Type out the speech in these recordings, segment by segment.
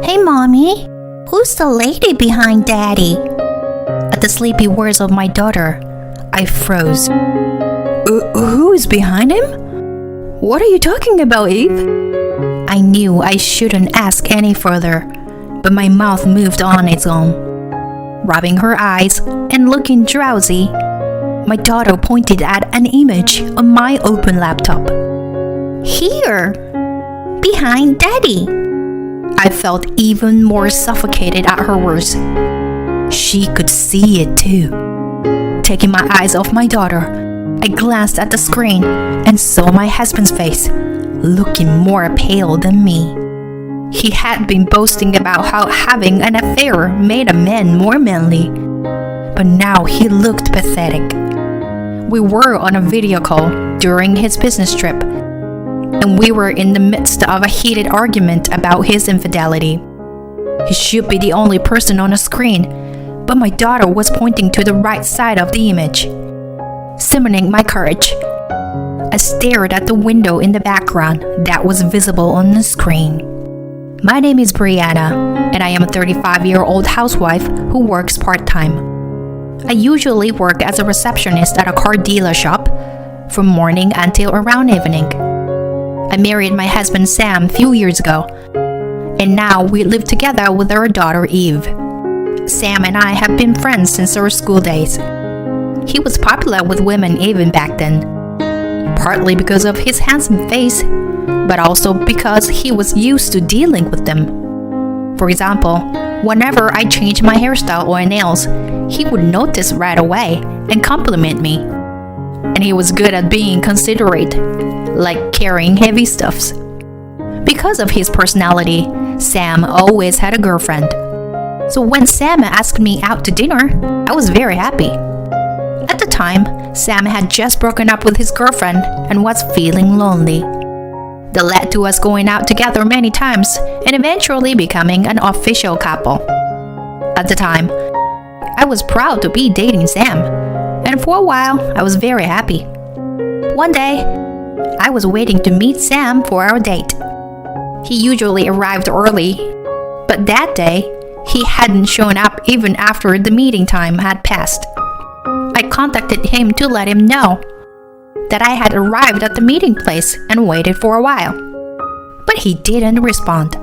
Hey, Mommy, who's the lady behind Daddy? At the sleepy words of my daughter, I froze. Who is behind him? What are you talking about, Eve? I knew I shouldn't ask any further, but my mouth moved on its own. Rubbing her eyes and looking drowsy, my daughter pointed at an image on my open laptop. Here, behind Daddy. I felt even more suffocated at her words. She could see it too. Taking my eyes off my daughter, I glanced at the screen and saw my husband's face, looking more pale than me. He had been boasting about how having an affair made a man more manly, but now he looked pathetic. We were on a video call during his business trip, and we were in the midst of a heated argument about his infidelity. He should be the only person on the screen, but my daughter was pointing to the right side of the image. Summoning my courage, I stared at the window in the background that was visible on the screen. My name is Brianna, and I am a 35-year-old housewife who works part-time. I usually work as a receptionist at a car dealer shop from morning until around evening. I married my husband Sam a few years ago, and now we live together with our daughter Eve. Sam and I have been friends since our school days. He was popular with women even back then, partly because of his handsome face, but also because he was used to dealing with them. For example, whenever I changed my hairstyle or nails, he would notice right away and compliment me. And he was good at being considerate, like carrying heavy stuffs. Because of his personality, Sam always had a girlfriend. So when Sam asked me out to dinner, I was very happy. At the time, Sam had just broken up with his girlfriend and was feeling lonely. That led to us going out together many times and eventually becoming an official couple. At the time, I was proud to be dating Sam, and for a while, I was very happy. One day, I was waiting to meet Sam for our date. He usually arrived early, but that day, he hadn't shown up even after the meeting time had passed. I contacted him to let him know that I had arrived at the meeting place and waited for a while, but he didn't respond.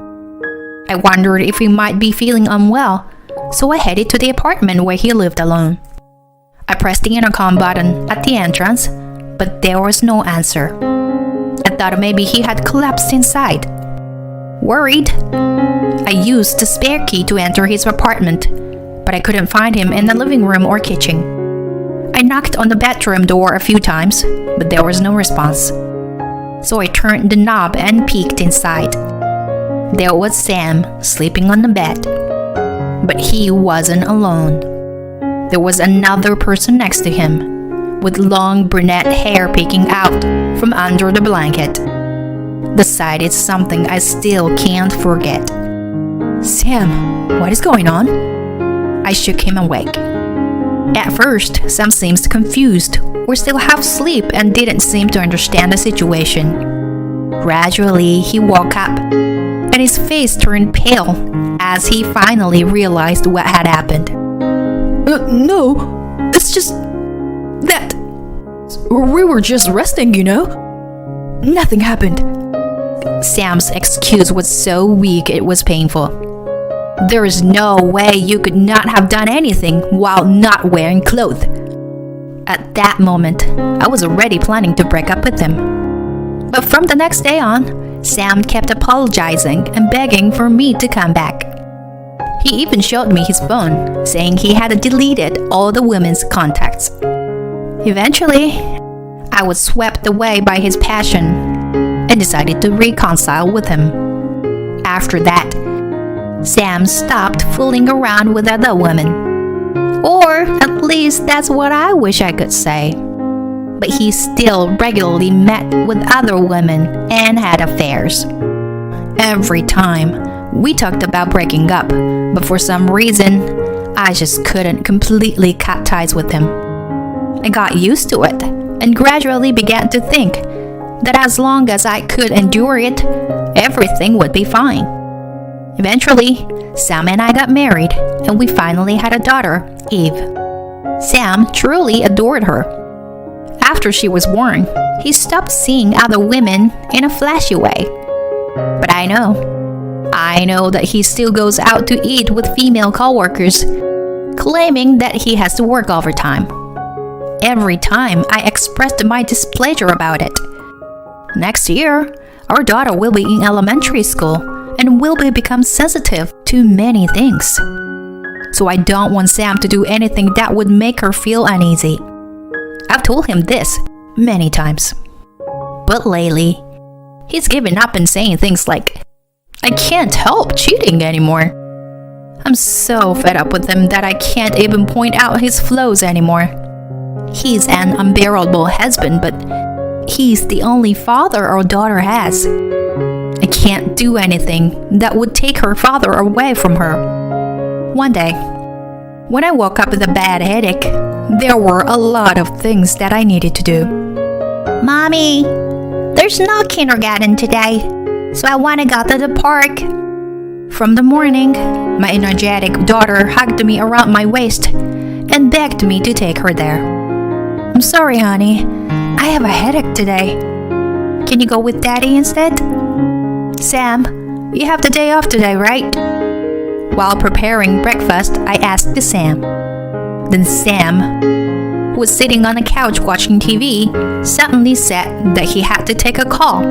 I wondered if he might be feeling unwell, so I headed to the apartment where he lived alone. I pressed the intercom button at the entrance, but there was no answer. I thought maybe he had collapsed inside. Worried, I used the spare key to enter his apartment, but I couldn't find him in the living room or kitchen. I knocked on the bedroom door a few times, but there was no response. So I turned the knob and peeked inside. There was Sam sleeping on the bed, but he wasn't alone. There was another person next to him, with long brunette hair peeking out from under the blanket. The sight is something I still can't forget. Sam, what is going on? I shook him awake. At first, Sam seemed confused or still half asleep and didn't seem to understand the situation. Gradually, he woke up, and his face turned pale as he finally realized what had happened. No, it's just that we were just resting, you know? Nothing happened. Sam's excuse was so weak it was painful. There is no way you could not have done anything while not wearing clothes. At that moment, I was already planning to break up with him. But from the next day on, Sam kept apologizing and begging for me to come back. He even showed me his phone, saying he had deleted all the women's contacts. Eventually, I was swept away by his passion and decided to reconcile with him. After that, Sam stopped fooling around with other women. Or at least that's what I wish I could say. But he still regularly met with other women and had affairs. Every time, we talked about breaking up, but for some reason, I just couldn't completely cut ties with him. I got used to it and gradually began to think that as long as I could endure it, everything would be fine. Eventually, Sam and I got married, and we finally had a daughter, Eve. Sam truly adored her. After she was born, he stopped seeing other women in a flashy way. But I know that he still goes out to eat with female coworkers, claiming that he has to work overtime. Every time I expressed my displeasure about it. Next year, our daughter will be in elementary school and will become sensitive to many things. So I don't want Sam to do anything that would make her feel uneasy. I've told him this many times. But lately, he's given up and saying things like, I can't help cheating anymore. I'm so fed up with him that I can't even point out his flaws anymore. He's an unbearable husband, but he's the only father our daughter has. I can't do anything that would take her father away from her. One day, when I woke up with a bad headache, there were a lot of things that I needed to do. Mommy, there's no kindergarten today, so I want to go to the park. From the morning, my energetic daughter hugged me around my waist and begged me to take her there. I'm sorry, honey. I have a headache today. Can you go with Daddy instead? Sam, you have the day off today, right? While preparing breakfast, I asked Sam. Then Sam, who was sitting on the couch watching TV, suddenly said that he had to take a call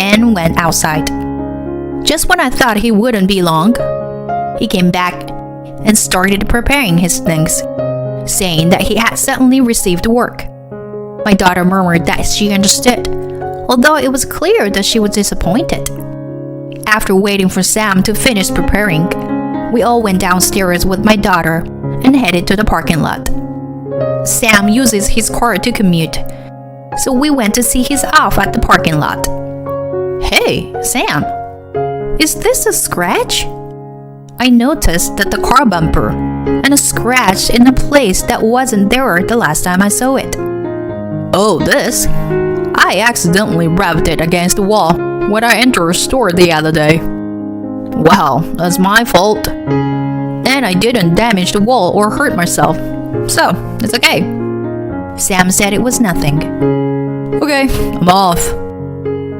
and went outside. Just when I thought he wouldn't be long, he came back and started preparing his things, saying that he had suddenly received work. My daughter murmured that she understood, although it was clear that she was disappointed. After waiting for Sam to finish preparing, we all went downstairs with my daughter and headed to the parking lot. Sam uses his car to commute, so we went to see his off at the parking lot. Hey, Sam, is this a scratch? I noticed that the car bumper and a scratch in a place that wasn't there the last time I saw it. Oh, this? I accidentally rubbed it against the wall when I entered a store the other day. Well, that's my fault. And I didn't damage the wall or hurt myself, so it's okay. Sam said it was nothing. Okay, I'm off.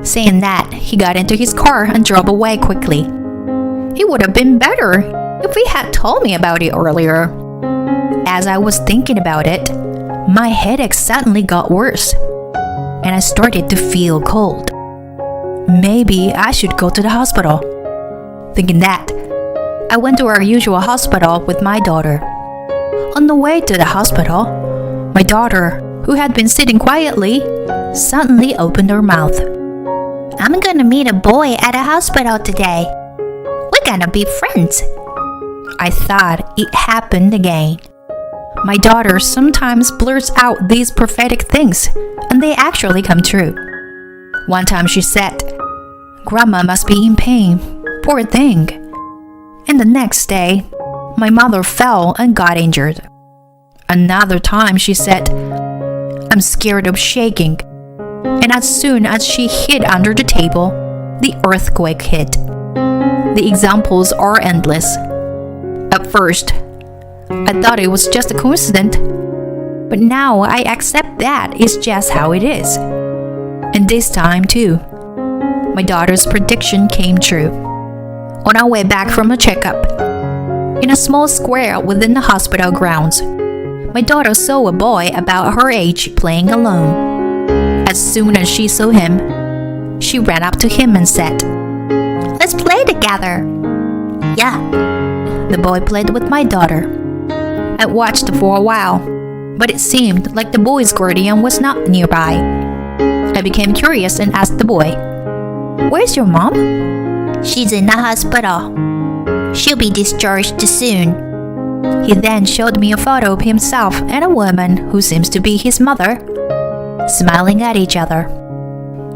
Saying that, he got into his car and drove away quickly. It would have been better if he had told me about it earlier. As I was thinking about it, my headache suddenly got worse, and I started to feel cold. Maybe I should go to the hospital. Thinking that, I went to our usual hospital with my daughter. On the way to the hospital, my daughter, who had been sitting quietly, suddenly opened her mouth. I'm gonna meet a boy at a hospital today. We're gonna be friends. I thought it happened again. My daughter sometimes blurts out these prophetic things, and they actually come true. One time she said, Grandma must be in pain, poor thing. And the next day, my mother fell and got injured. Another time she said, I'm scared of shaking. And as soon as she hid under the table, the earthquake hit. The examples are endless. At first, I thought it was just a coincidence, but now I accept that it's just how it is. And this time too, my daughter's prediction came true. On our way back from a checkup, in a small square within the hospital grounds, my daughter saw a boy about her age playing alone. As soon as she saw him, she ran up to him and said, Let's play together. Yeah. The boy played with my daughter. I watched for a while, but it seemed like the boy's guardian was not nearby. I became curious and asked the boy, Where's your mom? She's in the hospital. She'll be discharged soon. He then showed me a photo of himself and a woman who seems to be his mother, smiling at each other.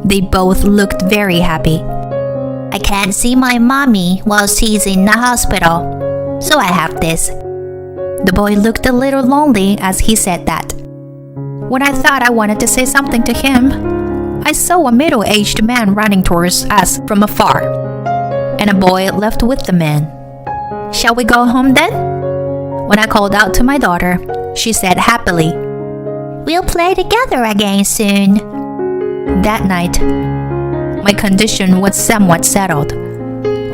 They both looked very happy. I can't see my mommy while she's in the hospital, so I have this. The boy looked a little lonely as he said that. When I thought I wanted to say something to him, I saw a middle-aged man running towards us from afar. and a boy left with the man. "Shall we go home then?" When I called out to my daughter, she said happily, We'll play together again soon. That night, my condition was somewhat settled.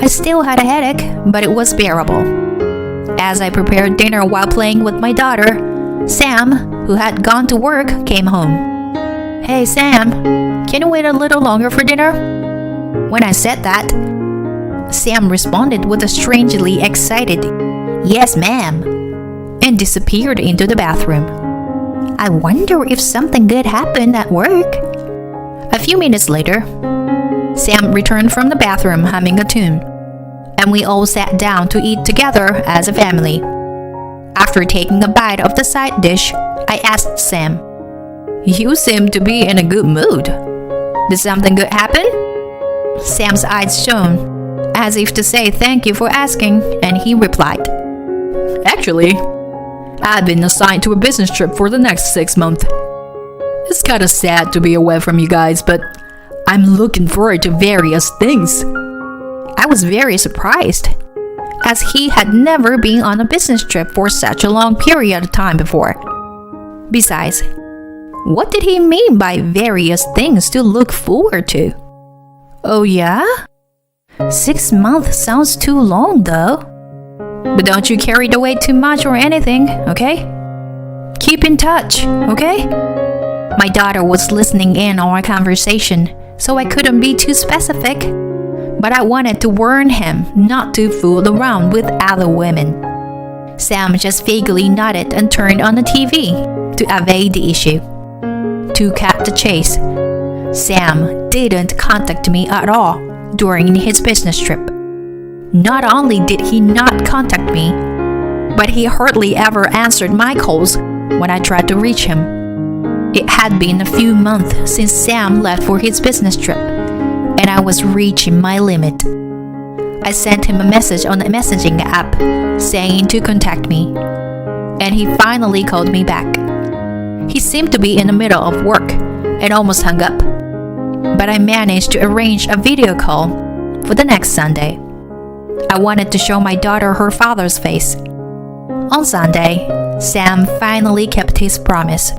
I still had a headache, but it was bearable. As I prepared dinner while playing with my daughter, Sam, who had gone to work, came home. "Hey Sam, can you wait a little longer for dinner?" When I said that, Sam responded with a strangely excited, "Yes, ma'am," and disappeared into the bathroom. I wonder if something good happened at work. A few minutes later, Sam returned from the bathroom humming a tune, and we all sat down to eat together as a family. After taking a bite of the side dish, I asked Sam, "You seem to be in a good mood. Did something good happen?" Sam's eyes shone, as if to say thank you for asking, and he replied, "Actually, I've been assigned to a business trip for the next 6 months. It's kind of sad to be away from you guys, but I'm looking forward to various things." I was very surprised, as he had never been on a business trip for such a long period of time before. Besides, what did he mean by various things to look forward to? Oh yeah? 6 months sounds too long though. But don't you carry the weight too much or anything, okay? Keep in touch, okay? My daughter was listening in on our conversation, so I couldn't be too specific. But I wanted to warn him not to fool around with other women. Sam just vaguely nodded and turned on the TV to evade the issue. To cut the chase, Sam didn't contact me at all during his business trip. Not only did he not contact me, but he hardly ever answered my calls when I tried to reach him. It had been a few months since Sam left for his business trip, and I was reaching my limit. I sent him a message on the messaging app saying to contact me, and he finally called me back. He seemed to be in the middle of work and almost hung up, but I managed to arrange a video call for the next Sunday. I wanted to show my daughter her father's face. On Sunday, Sam finally kept his promise.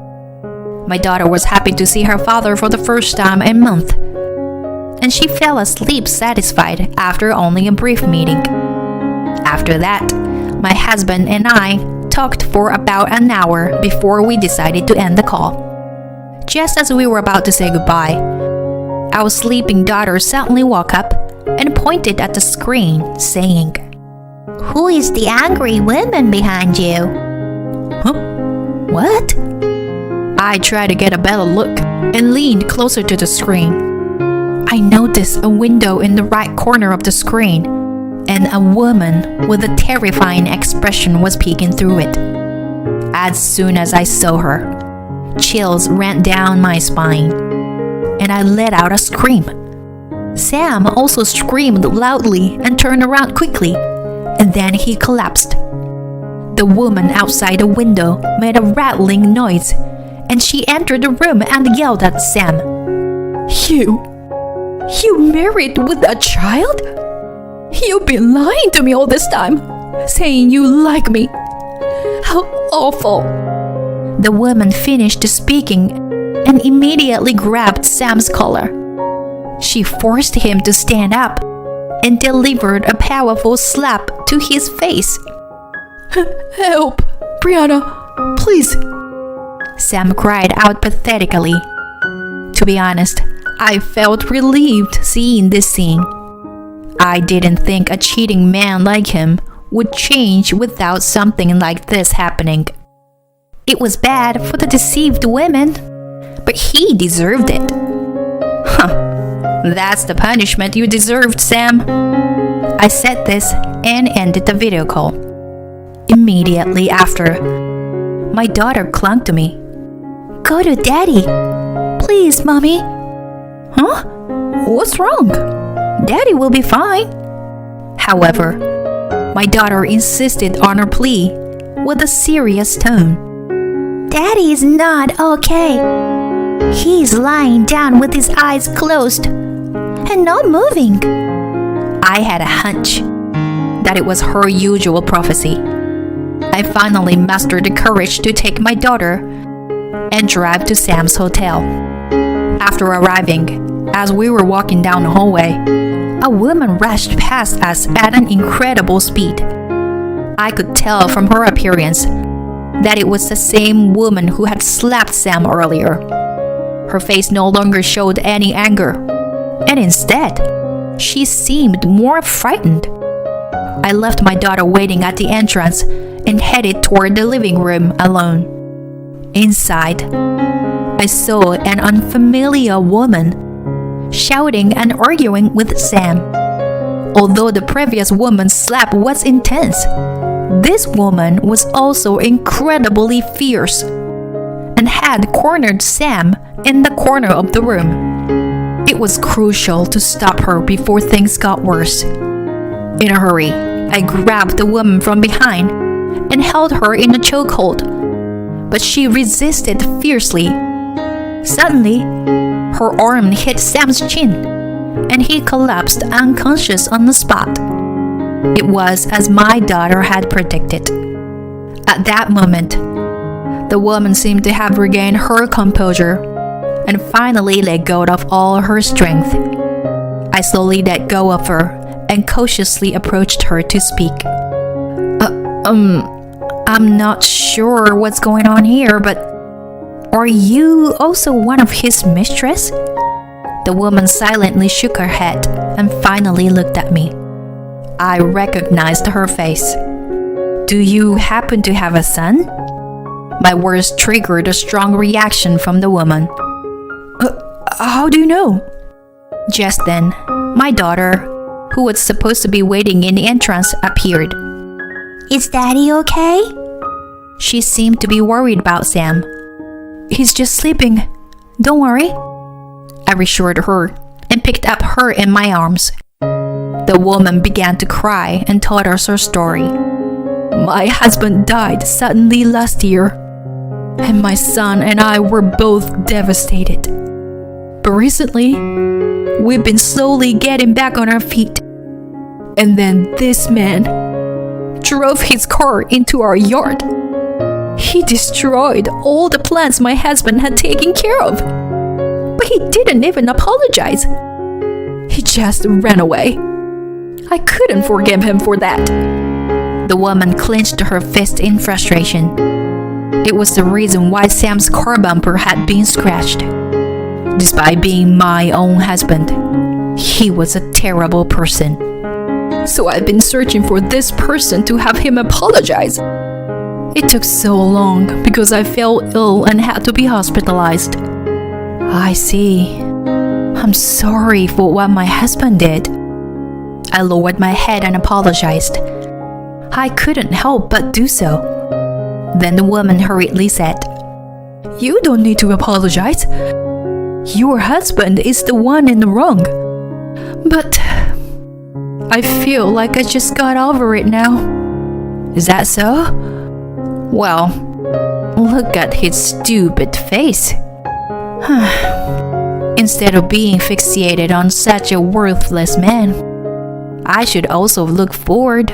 My daughter was happy to see her father for the first time in a month, and she fell asleep satisfied after only a brief meeting. After that, my husband and I talked for about an hour before we decided to end the call. Just as we were about to say goodbye, our sleeping daughter suddenly woke up and pointed at the screen, saying, Who is the angry woman behind you? "Huh? What?" I tried to get a better look and leaned closer to the screen. I noticed a window in the right corner of the screen, and a woman with a terrifying expression was peeking through it. As soon as I saw her, chills ran down my spine, and I let out a scream. Sam also screamed loudly and turned around quickly, and then he collapsed. The woman outside the window made a rattling noise, and she entered the room and yelled at Sam, You married with a child? You've been lying to me all this time, saying you like me. How awful." The woman finished speaking and immediately grabbed Sam's collar. She forced him to stand up and delivered a powerful slap to his face. "Help, Brianna, please," Sam cried out pathetically. To be honest, I felt relieved seeing this scene. I didn't think a cheating man like him would change without something like this happening. It was bad for the deceived women, but he deserved it. That's the punishment you deserved, Sam. I said this and ended the video call. Immediately after, my daughter clung to me. "Go to Daddy. Please, Mommy." "Huh? What's wrong? Daddy will be fine." However, my daughter insisted on her plea with a serious tone. Daddy is not okay. He's lying down with his eyes closed and not moving. I had a hunch that it was her usual prophecy. I finally mustered the courage to take my daughter and drive to Sam's hotel. After arriving, as we were walking down the hallway, a woman rushed past us at an incredible speed. I could tell from her appearance that it was the same woman who had slapped Sam earlier. Her face no longer showed any anger, and instead, she seemed more frightened. I left my daughter waiting at the entrance and headed toward the living room alone. Inside, I saw an unfamiliar woman shouting and arguing with Sam. Although the previous woman's slap was intense, this woman was also incredibly fierce and had cornered Sam in the corner of the room. It was crucial to stop her before things got worse. In a hurry, I grabbed the woman from behind and held her in a chokehold, but she resisted fiercely. Suddenly, her arm hit Sam's chin, and he collapsed unconscious on the spot. It was as my daughter had predicted. At that moment, the woman seemed to have regained her composure and finally let go of all her strength. I slowly let go of her and cautiously approached her to speak. I'm not sure what's going on here, but are you also one of his mistress? The woman silently shook her head and finally looked at me. I recognized her face. Do you happen to have a son? My words triggered a strong reaction from the woman. How do you know? Just then, my daughter, who was supposed to be waiting in the entrance, appeared. Is Daddy okay? She seemed to be worried about Sam. He's just sleeping. Don't worry. I reassured her and picked up her in my arms. The woman began to cry and told us her story. My husband died suddenly last year, and my son and I were both devastated. But recently, we've been slowly getting back on our feet. And then this man drove his car into our yard. He destroyed all the plants my husband had taken care of. But he didn't even apologize. He just ran away. I couldn't forgive him for that. The woman clenched her fist in frustration. It was the reason why Sam's car bumper had been scratched. Despite being my own husband, he was a terrible person. So I've been searching for this person to have him apologize. It took so long because I fell ill and had to be hospitalized. I see. I'm sorry for what my husband did. I lowered my head and apologized. I couldn't help but do so. Then the woman hurriedly said, You don't need to apologize. Your husband is the one in the wrong. But I feel like I just got over it now. Is that so? Well, look at his stupid face. Instead of being fixated on such a worthless man, I should also look forward.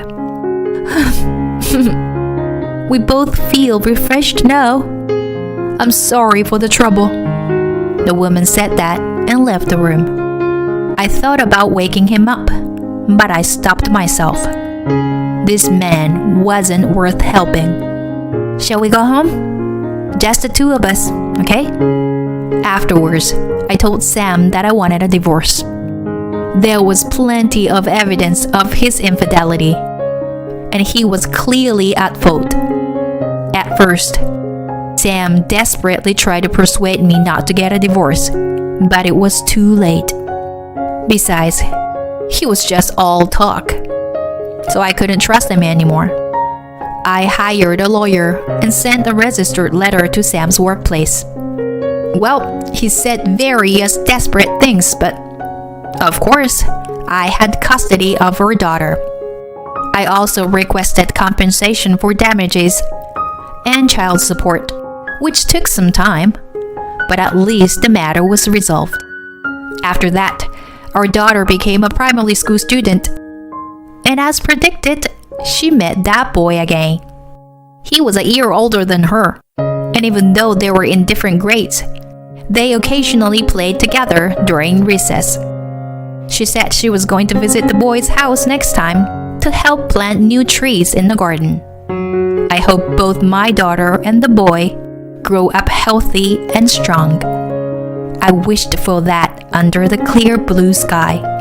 We both feel refreshed now. I'm sorry for the trouble. The woman said that and left the room. I thought about waking him up, but I stopped myself. This man wasn't worth helping. Shall we go home? Just the two of us, okay? Afterwards, I told Sam that I wanted a divorce. There was plenty of evidence of his infidelity, and he was clearly at fault. At first, Sam desperately tried to persuade me not to get a divorce, but it was too late. Besides, he was just all talk, so I couldn't trust him anymore. I hired a lawyer and sent a registered letter to Sam's workplace. Well, he said various desperate things, but of course, I had custody of her daughter. I also requested compensation for damages and child support, which took some time, but at least the matter was resolved. After that, our daughter became a primary school student And as predicted, she met that boy again. He was a year older than her, and even though they were in different grades, they occasionally played together during recess. She said she was going to visit the boy's house next time to help plant new trees in the garden. I hope both my daughter and the boy grow up healthy and strong. I wished for that under the clear blue sky.